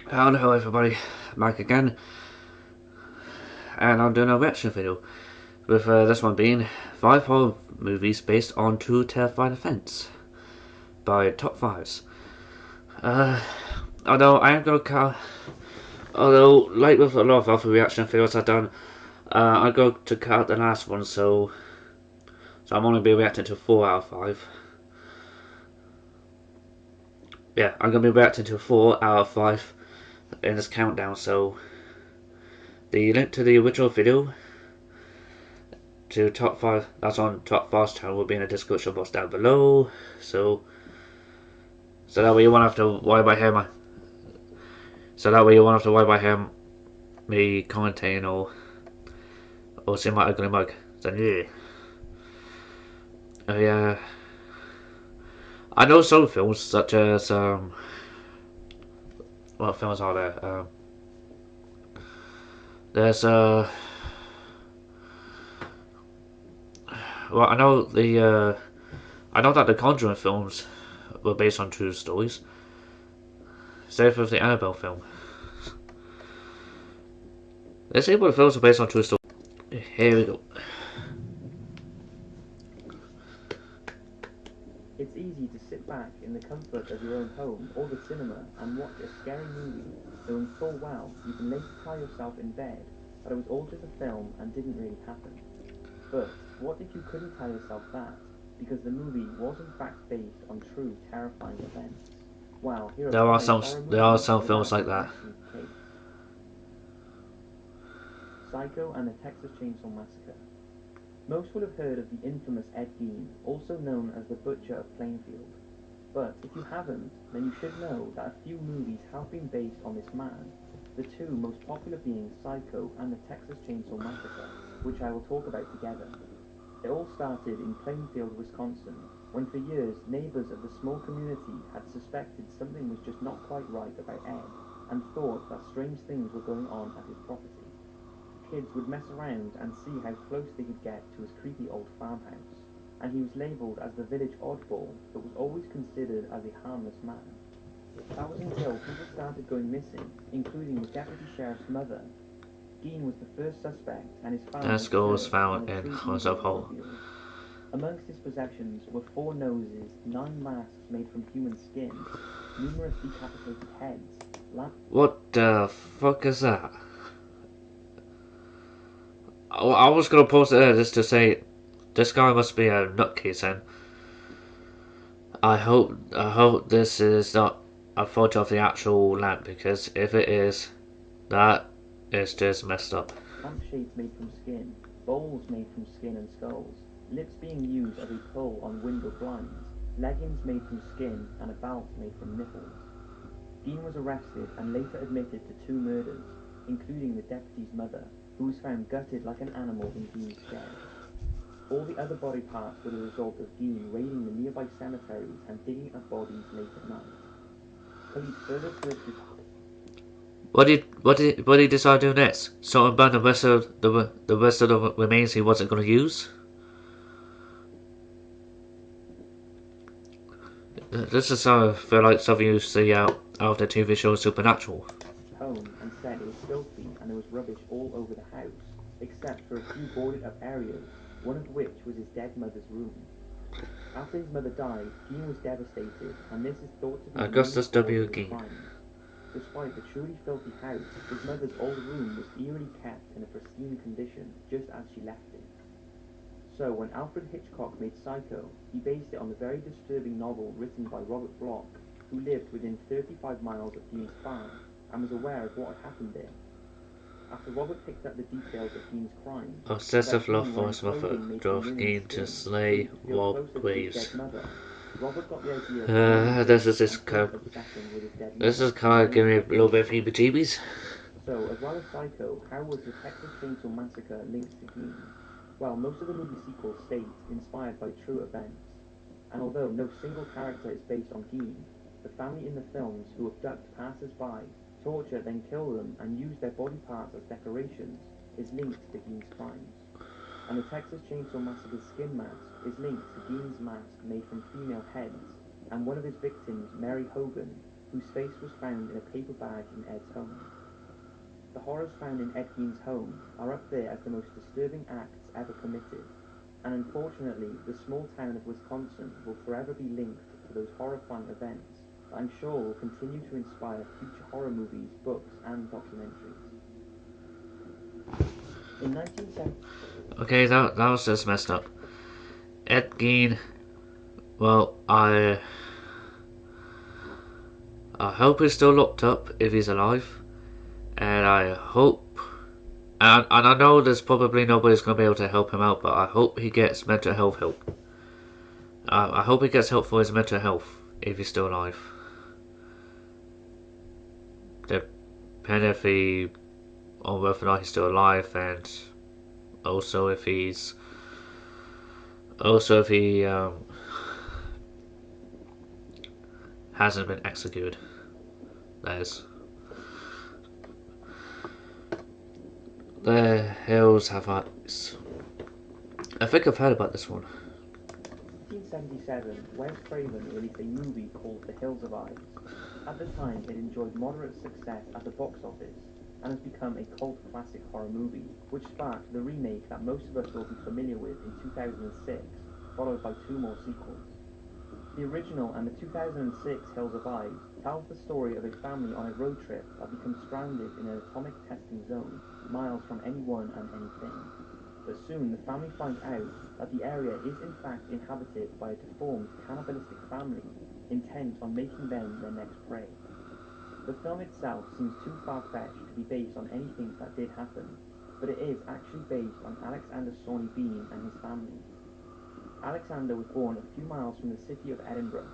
Hello everybody, back again, and I'm doing a reaction video, with this one being 5 horror movies based on true terrifying events, by Top 5s. Uh, although I am going to count, although like with a lot of other reaction videos I've done, I'm going to count the last one, so I'm only be reacting to 4 out of 5. Yeah, I'm going to be reacting to 4 out of 5 in this countdown, so the link to the original video to top 5 that's on Top 5's channel will be in the description box down below, so that way you won't have to worry about him me commentating or seeing my ugly mug. So yeah, yeah. I know some films such as what films are there? There's well, I know that the Conjuring films were based on true stories. Same with the Annabelle film. Let's see what the films are based on true stories. Here we go. It's easy to sit back in the comfort of your own home or the cinema and watch a scary movie, knowing full well you can later tell yourself in bed that it was all just a film and didn't really happen. But what if you couldn't tell yourself that, because the movie was in fact based on true terrifying events? Well, here There are are 5 some horror there are movies some that films match like your that. question's case. Psycho and the Texas Chainsaw Massacre. Most will have heard of the infamous Ed Gein, also known as the Butcher of Plainfield. But if you haven't, then you should know that a few movies have been based on this man, the two most popular being Psycho and the Texas Chainsaw Massacre, which I will talk about together. It all started in Plainfield, Wisconsin, when for years neighbors of the small community had suspected something was just not quite right about Ed, and thought that strange things were going on at his property. Kids would mess around and see how close they could get to his creepy old farmhouse, and he was labelled as the village oddball, but was always considered as a harmless man. That was until people started going missing, including the deputy sheriff's mother. Gein was the first suspect, and his farm This was girl was cursed and found a in true Horns evil of Hole. revealed. Amongst his possessions were 4 noses, 9 masks made from human skin, numerous decapitated heads, What the fuck is that? I was gonna post it there just to say this guy must be a nutcase, and I hope this is not a photo of the actual lamp, because if it is, that is just messed up. lampshades made from skin, bowls made from skin and skulls, lips being used as a pull on window blinds, leggings made from skin, and a belt made from nipples. Gein was arrested and later admitted to 2 murders, including the deputy's mother, who was found gutted like an animal in Gein's shed. All the other body parts were the result of Gein raiding the nearby cemeteries and digging up bodies late at night. Police further searched his What did he decide doing next? So burn the rest of the remains he wasn't gonna use. This is I feel like something you see out of the TV show Supernatural. home and said it was filthy and there was rubbish all over the house, except for a few boarded up areas, one of which was his dead mother's room. After his mother died, Gein was devastated, and this is thought to be the main Augustus cause W. of his Gein. crimes. Despite the truly filthy house, his mother's old room was eerily kept in a pristine condition, just as she left it. So when Alfred Hitchcock made Psycho, he based it on the very disturbing novel written by Robert Bloch, who lived within 35 miles of Gein's farm, and was aware of what had happened there. After Robert picked up the details of Gein's crimes, and that Obsessive love Gein for wearing his mother clothing made from drove linen Gein to skin, so he slay could feel Rob closer to his Graves. dead mother, Robert got the idea of Gein's This ghost is just and further obsessing with his dead this mother is and kind of giving named me her a little Gein. bit of heebie-jeebies. So, as well as Psycho, how was the Texas Chainsaw Massacre linked to Gein? Well, most of the movie sequels state inspired by true events, and although no single character is based on Gein, the family in the films who abduct passers-by, torture then kill them and use their body parts as decorations is linked to Gein's crimes. And the Texas Chainsaw Massacre's skin mask is linked to Gein's mask made from female heads, and one of his victims, Mary Hogan, whose face was found in a paper bag in Ed's home. The horrors found in Ed Gein's home are up there as the most disturbing acts ever committed, and unfortunately the small town of Wisconsin will forever be linked to those horrifying events that I'm sure will continue to inspire future horror movies, books, and documentaries. In 1970... Okay, that was just messed up. Ed Gein. Well, I hope he's still locked up if he's alive, and I hope, and I know there's probably nobody's gonna be able to help him out, but I hope he gets mental health help. I hope he gets help for his mental health if he's still alive. Depending if he, on whether or not he's still alive, and also if he hasn't been executed. That is. The Hills Have Eyes. I think I've heard about this one. 1977, Wes Craven released a movie called The Hills of Eyes. At the time, it enjoyed moderate success at the box office and has become a cult classic horror movie, which sparked the remake that most of us will be familiar with in 2006, followed by 2 more sequels. The original and the 2006 Hills of Eyes tells the story of a family on a road trip that becomes stranded in an atomic testing zone, miles from anyone and anything. But soon the family finds out that the area is in fact inhabited by a deformed cannibalistic family intent on making them their next prey. The film itself seems too far-fetched to be based on anything that did happen, but it is actually based on Alexander Sawney Bean and his family. Alexander was born a few miles from the city of Edinburgh,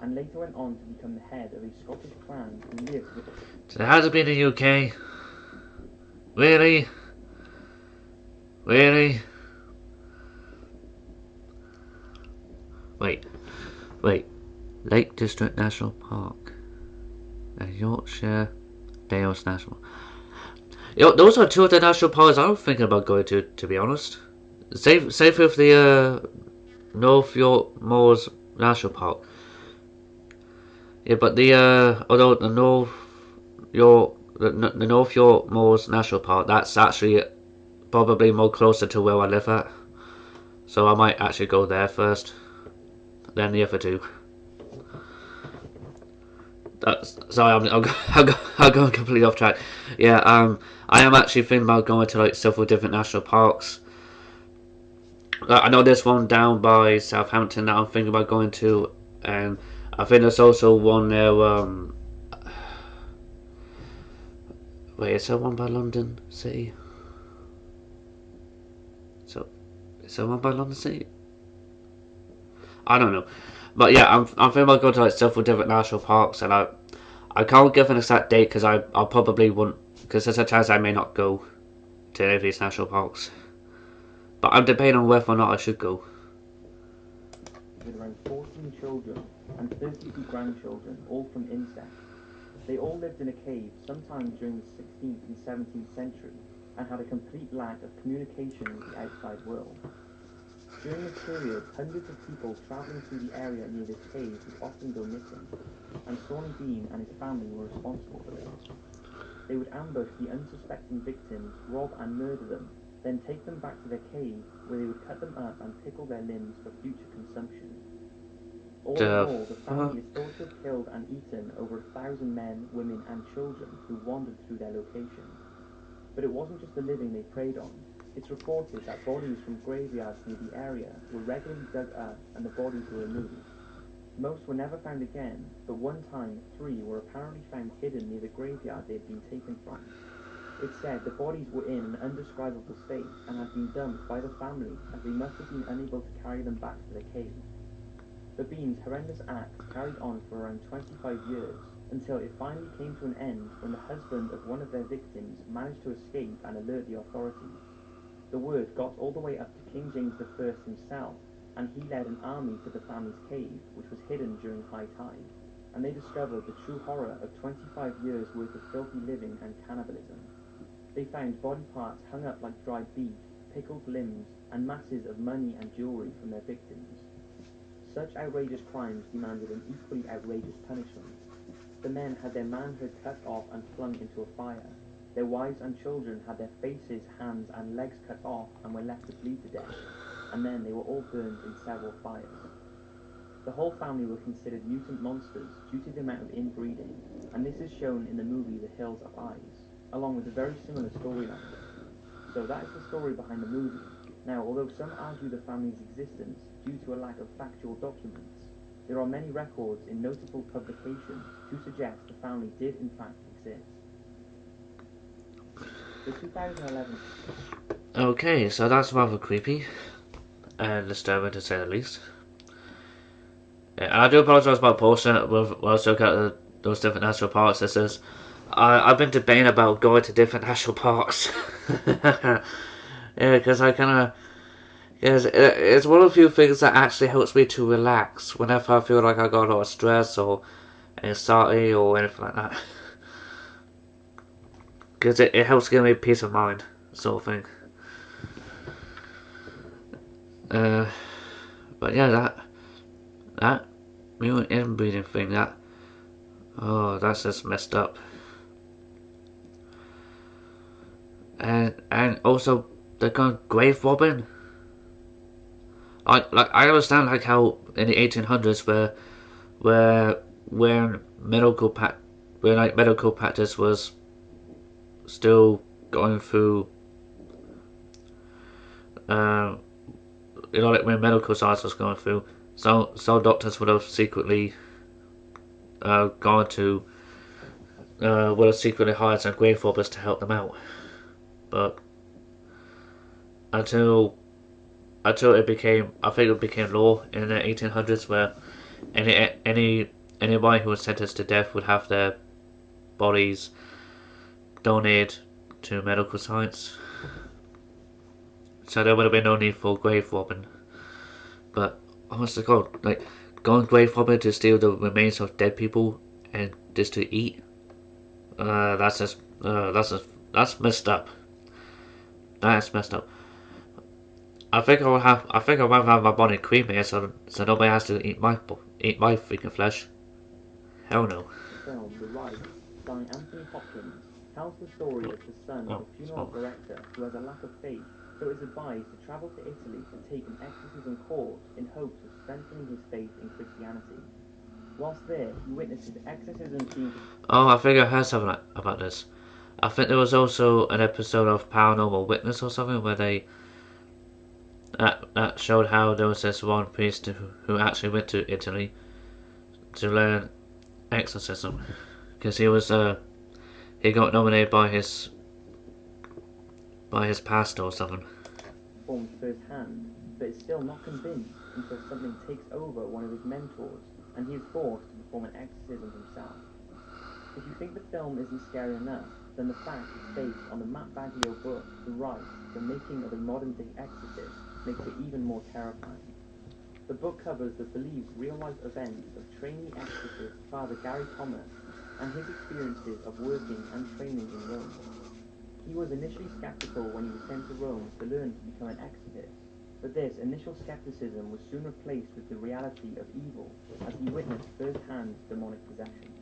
and later went on to become the head of a Scottish clan who lived with... So it hasn't been in the UK? Really? Really? Wait. Lake District National Park and Yorkshire Dales National. Those are 2 of the national parks I'm thinking about going to be honest. Same with the North York Moors National Park. Yeah, but although the North York Moors National Park, that's actually probably more closer to where I live at. So I might actually go there first, then the other 2. Sorry, I'm going completely off track. Yeah, I am actually thinking about going to like several different national parks. I know there's one down by Southampton that I'm thinking about going to, and I think there's also one near. Wait, is there one by London City? So, is there one by London City? I don't know, but yeah, I'm thinking about going to like several different national parks, and I can't give an exact date because I probably won't, because there's a chance I may not go to any of these national parks. But I'm debating on whether or not I should go. With around 14 children and 32 grandchildren, all from incest. They all lived in a cave sometime during the 16th and 17th century and had a complete lack of communication with the outside world. During this period, hundreds of people travelling through the area near this cave would often go missing, and Sawney Bean and his family were responsible for this. They would ambush the unsuspecting victims, rob and murder them, then take them back to their cave, where they would cut them up and pickle their limbs for future consumption. All in all, the family is thought to have killed and eaten over 1,000 men, women and children who wandered through their location. But it wasn't just the living they preyed on. It's reported that bodies from graveyards near the area were regularly dug up and the bodies were removed. Most were never found again, but one time 3 were apparently found hidden near the graveyard they had been taken from. It said the bodies were in an undescribable state and had been dumped by the family as they must have been unable to carry them back to their cave. The Beans' horrendous acts carried on for around 25 years, until it finally came to an end when the husband of one of their victims managed to escape and alert the authorities. The word got all the way up to King James I himself, and he led an army to the family's cave, which was hidden during high tide, and they discovered the true horror of 25 years' worth of filthy living and cannibalism. They found body parts hung up like dried beef, pickled limbs, and masses of money and jewellery from their victims. Such outrageous crimes demanded an equally outrageous punishment. The men had their manhood cut off and flung into a fire. Their wives and children had their faces, hands, and legs cut off and were left to bleed to death, and then they were all burned in several fires. The whole family were considered mutant monsters due to the amount of inbreeding, and this is shown in the movie The Hills of Eyes, along with a very similar storyline. So that is the story behind the movie. Now, although some argue the family's existence due to a lack of factual documents, there are many records in notable publications to suggest the family did in fact exist. The 2011. Okay, so that's rather creepy and disturbing to say the least. Yeah, and I do apologise about posting it with whilst looking at those different national parks. This is, I've been debating about going to different national parks. Yeah, because I kind of, because it's one of the few things that actually helps me to relax whenever I feel like I got a lot of stress or anxiety or anything like that. Because it helps give me peace of mind, sort of thing. But yeah, that mutant inbreeding thing, that's just messed up. And also they're going grave robbing. I understand like how in the 1800s where medical practice was still going through, like when medical science was going through, so doctors would have secretly gone to would have secretly hired some grave robbers to help them out, but until it became, I think it became law in the 1800s where anybody who was sentenced to death would have their bodies donated to medical science. So there would have been no need for grave robbing. But honest to God, like going grave robbing to steal the remains of dead people and just to eat, that's messed up. That's messed up. I think I'd rather have my body cremated so nobody has to eat my freaking flesh. Hell no. The film The Rite, starring Anthony Hopkins, tells the story of the son of a funeral director who has a lack of faith, so is advised to travel to Italy to take an exorcism course in hopes of strengthening his faith in Christianity. Whilst there, he witnesses exorcisms being. Oh, I think I heard something about this. I think there was also an episode of Paranormal Witness or something where that showed how there was this one priest who actually went to Italy to learn exorcism because he got nominated by his pastor or something. Formed firsthand, but is still not convinced until something takes over one of his mentors and he is forced to perform an exorcism himself. If you think the film isn't scary enough, then the fact it's based on the Matt Baglio book, The Rite, The Making of a Modern-Day Exorcist, makes it even more terrifying. The book covers the believed real-life events of trainee exorcist Father Gary Thomas and his experiences of working and training in Rome. He was initially skeptical when he was sent to Rome to learn to become an exorcist, but this initial skepticism was soon replaced with the reality of evil as he witnessed first-hand demonic possession.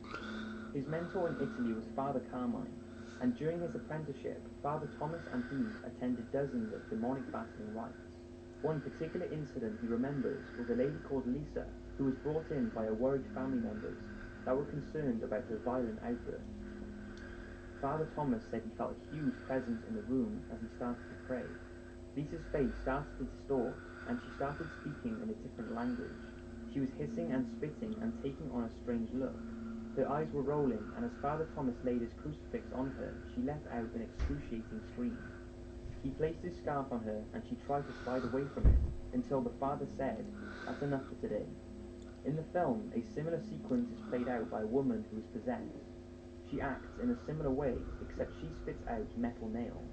His mentor in Italy was Father Carmine, and during his apprenticeship, Father Thomas and he attended dozens of demonic battling rites. One particular incident he remembers was a lady called Lisa, who was brought in by her worried family members that were concerned about her violent outbursts. Father Thomas said he felt a huge presence in the room as he started to pray. Lisa's face started to distort, and she started speaking in a different language. She was hissing and spitting and taking on a strange look. Her eyes were rolling, and as Father Thomas laid his crucifix on her, she let out an excruciating scream. He placed his scarf on her, and she tried to slide away from it, until the father said, "That's enough for today." In the film, a similar sequence is played out by a woman who is possessed. She acts in a similar way, except she spits out metal nails.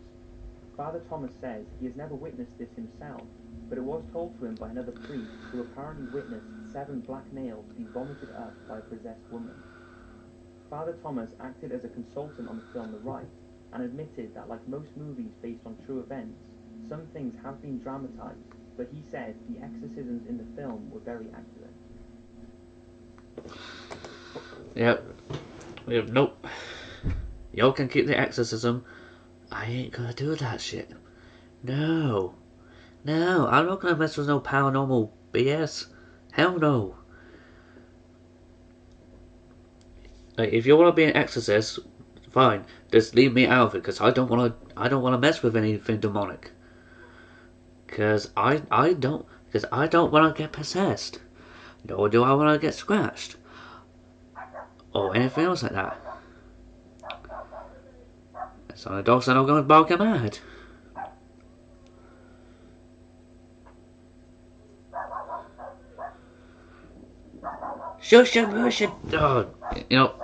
Father Thomas says he has never witnessed this himself, but it was told to him by another priest who apparently witnessed 7 black nails be vomited up by a possessed woman. Father Thomas acted as a consultant on the film The Rite, and admitted that like most movies based on true events, some things have been dramatized, but he said the exorcisms in the film were very accurate. Yep. Nope. Y'all can keep the exorcism. I ain't gonna do that shit. No. No, I'm not gonna mess with no paranormal BS. Hell no. Like, if you want to be an exorcist, fine. Just leave me out of it, because I don't want to. I don't want to mess with anything demonic. Because I don't want to get possessed. Nor do I want to get scratched. Or anything else like that. So the dogs are not going to bark mad. Shush and push it. Oh, you know,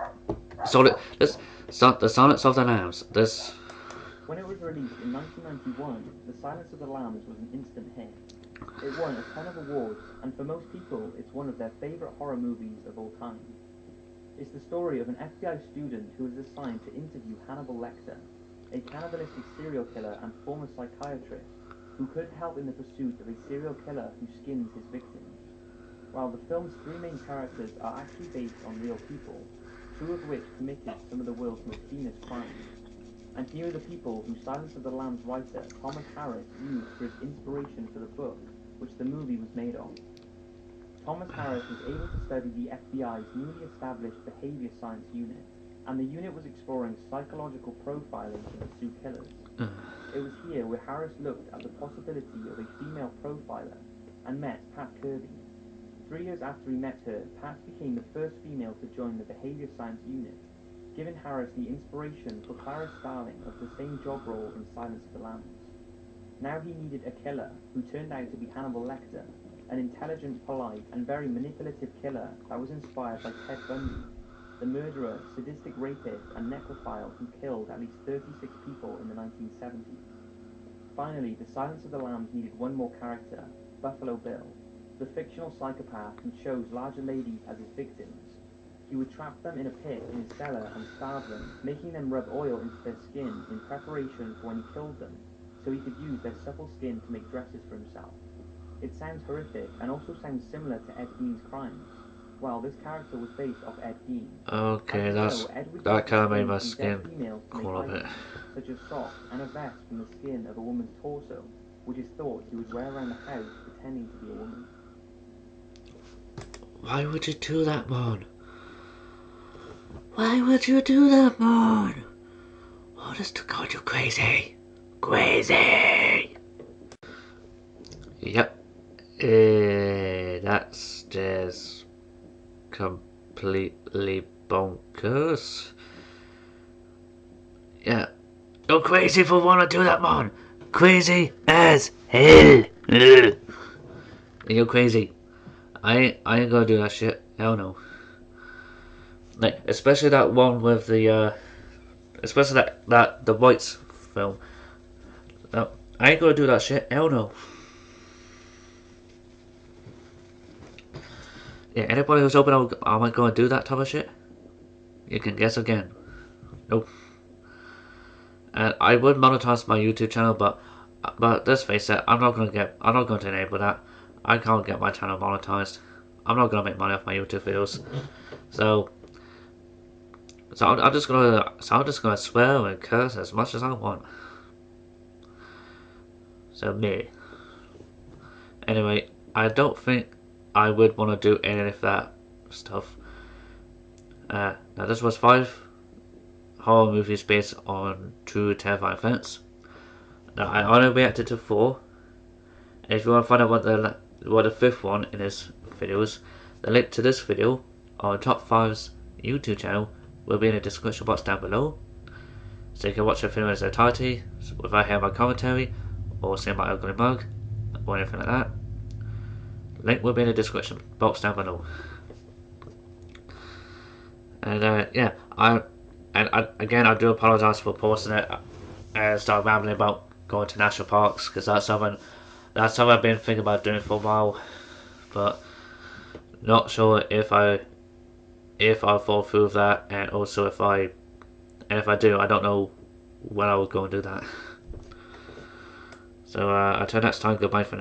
this, the Silence of the Lambs. This. When it was released in 1991, The Silence of the Lambs was an instant hit. It won a ton of awards, and for most people, it's one of their favourite horror movies of all time. It's the story of an FBI student who is assigned to interview Hannibal Lecter, a cannibalistic serial killer and former psychiatrist who could help in the pursuit of a serial killer who skins his victims. While the film's three main characters are actually based on real people, two of which committed some of the world's most heinous crimes. And here are the people who Silence of the Lambs writer Thomas Harris used for his inspiration for the book, which the movie was made of. Thomas Harris was able to study the FBI's newly established behavior science unit, and the unit was exploring psychological profiling to pursue killers. It was here where Harris looked at the possibility of a female profiler and met Pat Kirby. 3 years after he met her, Pat became the first female to join the behavior science unit, giving Harris the inspiration for Clarice Starling of the same job role in Silence of the Lambs. Now he needed a killer who turned out to be Hannibal Lecter, an intelligent, polite, and very manipulative killer that was inspired by Ted Bundy, the murderer, sadistic rapist, and necrophile who killed at least 36 people in the 1970s. Finally, The Silence of the Lambs needed one more character, Buffalo Bill, the fictional psychopath who chose larger ladies as his victims. He would trap them in a pit in his cellar and starve them, making them rub oil into their skin in preparation for when he killed them, so he could use their supple skin to make dresses for himself. It sounds horrific and also sounds similar to Ed Gein's crimes. Well, this character was based off Ed Gein. Okay, that kind of made my skin crawl a bit. Such as socks and a vest from the skin of a woman's torso, which is thought he would wear around the house pretending to be a woman. Why would you do that, man? Why would you do that, man? Oh, this God, you're crazy. Crazy! Yep. That's just completely bonkers. Yeah. You're crazy for wanting to do that, man. Crazy as hell. You're crazy. I ain't gonna do that shit. Hell no. Like, especially that one with the especially that the Whites film. No, I ain't gonna do that shit. Hell no. Yeah, anybody who's hoping I'm gonna do that type of shit, you can guess again. Nope. And I would monetize my YouTube channel, but let's face it, I'm not gonna enable that. I can't get my channel monetized. I'm not gonna make money off my YouTube videos. So I'm just gonna swear and curse as much as I want. So me. Anyway, I don't think I would want to do any of that stuff. Now this was 5 horror movies based on true terrifying events. Now I only reacted to 4. And if you want to find out what the 5th one in this video is, the link to this video on Top 5's YouTube channel will be in the description box down below, so you can watch the film in its entirety without hearing my commentary or seeing my ugly mug or anything like that. Link will be in the description box down below. And yeah, I do apologise for pausing it and start rambling about going to national parks, because that's something I've been thinking about doing for a while, but not sure if I fall through with that, and also if I do, I don't know when I will go and do that. So until next time, goodbye for now.